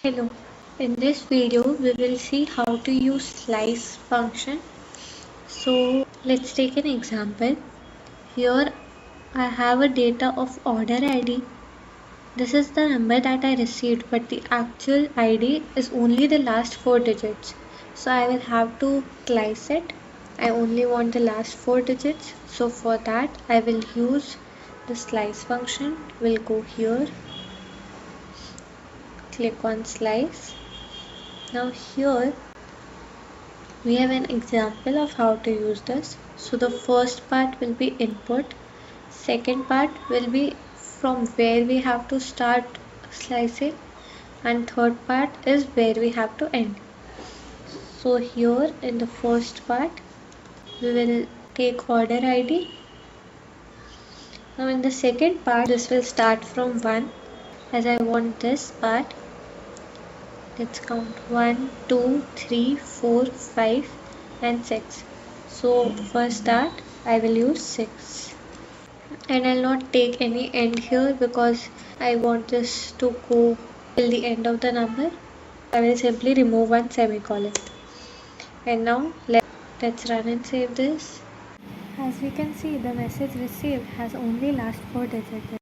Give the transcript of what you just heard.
Hello, in this video we will see how to use slice function. So let's take an example. Here I have a data of order ID. This is the number that I received, but the actual ID is only the last 4 digits. So I will have to slice it. I only want the last 4 digits. So for that I will use the slice function. We'll go here, click on slice. Now here we have an example of how to use this. So the first part will be input, second part will be from where we have to start slicing, and third part is where we have to end. So here in the first part we will take order ID. Now in the second part this will start from 1, as I want this part. Let's count 1, 2, 3, 4, 5 and 6. So for start I will use 6, and I'll not take any end here because I want this to go till the end of the number. I will simply remove one semicolon. And now let's run and save this. As we can see, the message received has only last 4 digits.